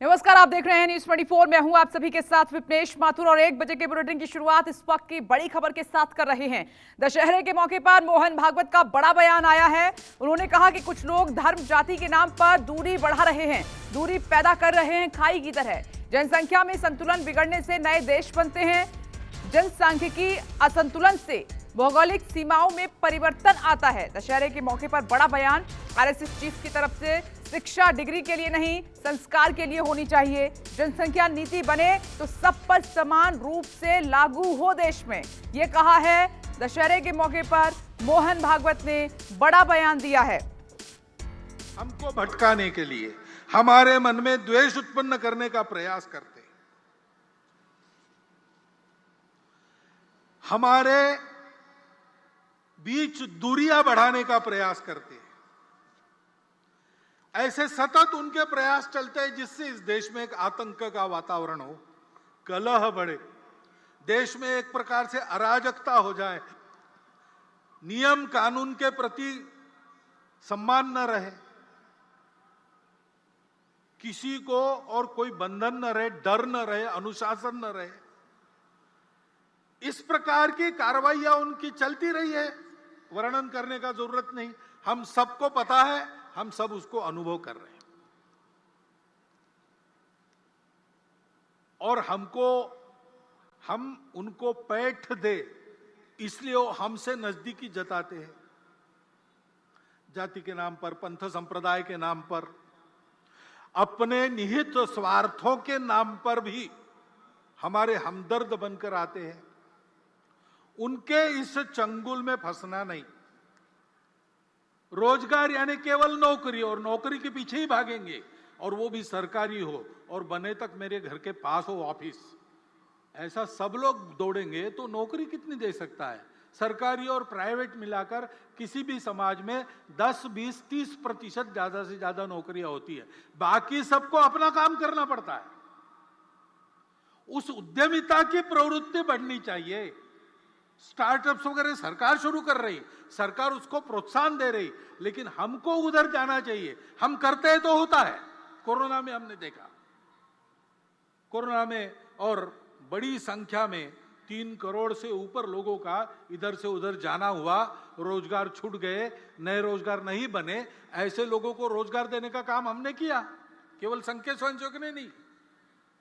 नमस्कार, आप देख रहे हैं न्यूज 24। मैं हूं आप सभी के साथ विपनेश माथुर और 1 बजे के बुलेटिन की शुरुआत इस वक्त की बड़ी खबर के साथ कर रहे हैं। दशहरे के मौके पर मोहन भागवत का बड़ा बयान आया है। उन्होंने कहा कि कुछ लोग धर्म जाति के नाम पर दूरी बढ़ा रहे हैं, दूरी पैदा कर रहे हैं खाई की तरह। जनसंख्या में संतुलन बिगड़ने से नए देश बनते हैं। जनसांख्यिकी असंतुलन से भौगोलिक सीमाओं में परिवर्तन आता है। दशहरे के मौके पर बड़ा बयान आरएसएस चीफ की तरफ से। शिक्षा डिग्री के लिए नहीं, संस्कार के लिए होनी चाहिए। जनसंख्या नीति बने तो सब पर समान रूप से लागू हो देश में, ये कहा है दशहरे के मौके पर मोहन भागवत ने बड़ा बयान दिया है। हमको भटकाने के लिए, हमारे मन में द्वेष उत्पन्न करने का प्रयास करते, हमारे बीच दूरियां बढ़ाने का प्रयास करते हैं। ऐसे सतत उनके प्रयास चलते हैं जिससे इस देश में एक आतंक का वातावरण हो, कलह बढ़े, देश में एक प्रकार से अराजकता हो जाए, नियम कानून के प्रति सम्मान न रहे, किसी को और कोई बंधन न रहे, डर न रहे, अनुशासन न रहे। इस प्रकार की कार्रवाइयां उनकी चलती रही है, वर्णन करने का जरूरत नहीं, हम सबको पता है, हम सब उसको अनुभव कर रहे हैं। और हम उनको पैठ दे इसलिए वो हमसे नजदीकी जताते हैं। जाति के नाम पर, पंथ संप्रदाय के नाम पर, अपने निहित स्वार्थों के नाम पर भी हमारे हमदर्द बनकर आते हैं। उनके इस चंगुल में फंसना नहीं। रोजगार यानी केवल नौकरी, और नौकरी के पीछे ही भागेंगे, और वो भी सरकारी हो और बने तक मेरे घर के पास हो ऑफिस, ऐसा सब लोग दौड़ेंगे तो नौकरी कितनी दे सकता है। सरकारी और प्राइवेट मिलाकर किसी भी समाज में 10, 20, 30% ज्यादा से ज्यादा नौकरियां होती है, बाकी सबको अपना काम करना पड़ता है। उस उद्यमिता की प्रवृत्ति बढ़नी चाहिए। स्टार्टअप्स वगैरह सरकार शुरू कर रही, सरकार उसको प्रोत्साहन दे रही, लेकिन हमको उधर जाना चाहिए। हम करते हैं तो होता है। कोरोना में हमने देखा, कोरोना में और बड़ी संख्या में 3 करोड़ से ऊपर लोगों का इधर से उधर जाना हुआ, रोजगार छूट गए, नए रोजगार नहीं बने। ऐसे लोगों को रोजगार देने का काम हमने किया, केवल संघ के स्वयंसेवक ने नहीं।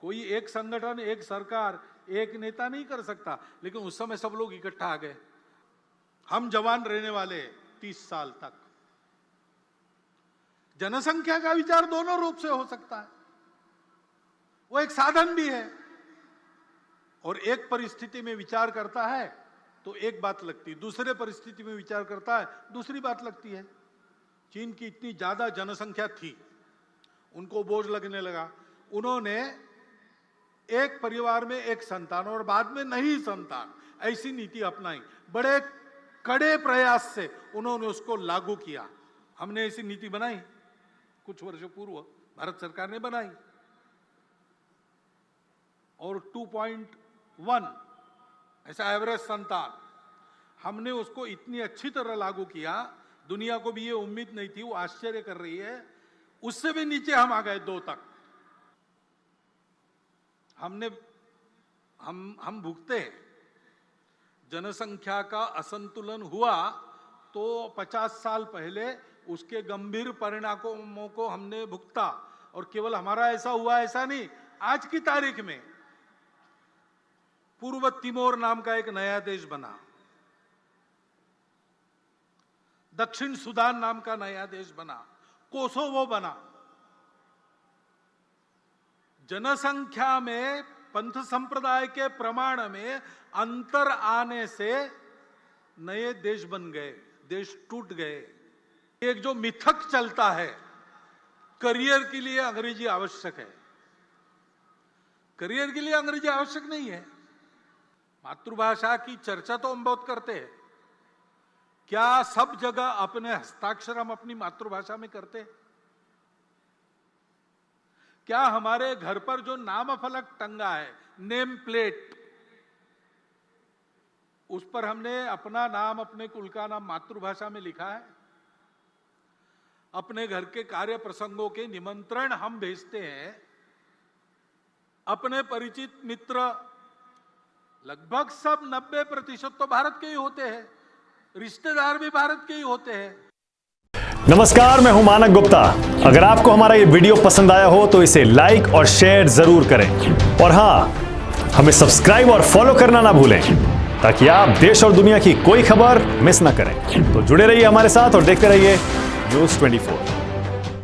कोई एक संगठन, एक सरकार, एक नेता नहीं कर सकता, लेकिन उस समय सब लोग इकट्ठा आ गए। हम जवान रहने वाले 30 साल तक। जनसंख्या का विचार दोनों रूप से हो सकता है, वो एक साधन भी है, और एक परिस्थिति में विचार करता है तो एक बात लगती है, दूसरे परिस्थिति में विचार करता है दूसरी बात लगती है। चीन की इतनी ज्यादा जनसंख्या थी, उनको बोझ लगने लगा, उन्होंने एक परिवार में एक संतान और बाद में नहीं संतान, ऐसी नीति अपनाई। बड़े कड़े प्रयास से उन्होंने उसको लागू किया। हमने ऐसी नीति बनाई कुछ वर्षों पूर्व, भारत सरकार ने बनाई, और 2.1 ऐसा एवरेज संतान, हमने उसको इतनी अच्छी तरह लागू किया, दुनिया को भी ये उम्मीद नहीं थी, वो आश्चर्य कर रही है। उससे भी नीचे हम आ गए 2 तक। हम भुगते हैं। जनसंख्या का असंतुलन हुआ तो 50 साल पहले उसके गंभीर परिणामों को हमने भुगता, और केवल हमारा ऐसा हुआ ऐसा नहीं, आज की तारीख में पूर्व तिमोर नाम का एक नया देश बना, दक्षिण सुदान नाम का नया देश बना, कोसोवो बना। जनसंख्या में, पंथ संप्रदाय के प्रमाण में अंतर आने से नए देश बन गए, देश टूट गए। एक जो मिथक चलता है, करियर के लिए अंग्रेजी आवश्यक है, करियर के लिए अंग्रेजी आवश्यक नहीं है। मातृभाषा की चर्चा तो हम बहुत करते हैं, क्या सब जगह अपने हस्ताक्षर हम अपनी मातृभाषा में करते हैं? क्या हमारे घर पर जो नाम फलक टंगा है, नेम प्लेट, उस पर हमने अपना नाम, अपने कुल का नाम मातृभाषा में लिखा है? अपने घर के कार्य प्रसंगों के निमंत्रण हम भेजते हैं अपने परिचित मित्र लगभग सब 90% तो भारत के ही होते हैं, रिश्तेदार भी भारत के ही होते हैं। नमस्कार, मैं हूं मानक गुप्ता। अगर आपको हमारा ये वीडियो पसंद आया हो तो इसे लाइक और शेयर जरूर करें और हां, हमें सब्सक्राइब और फॉलो करना ना भूलें ताकि आप देश और दुनिया की कोई खबर मिस ना करें। तो जुड़े रहिए हमारे साथ और देखते रहिए न्यूज़ 24।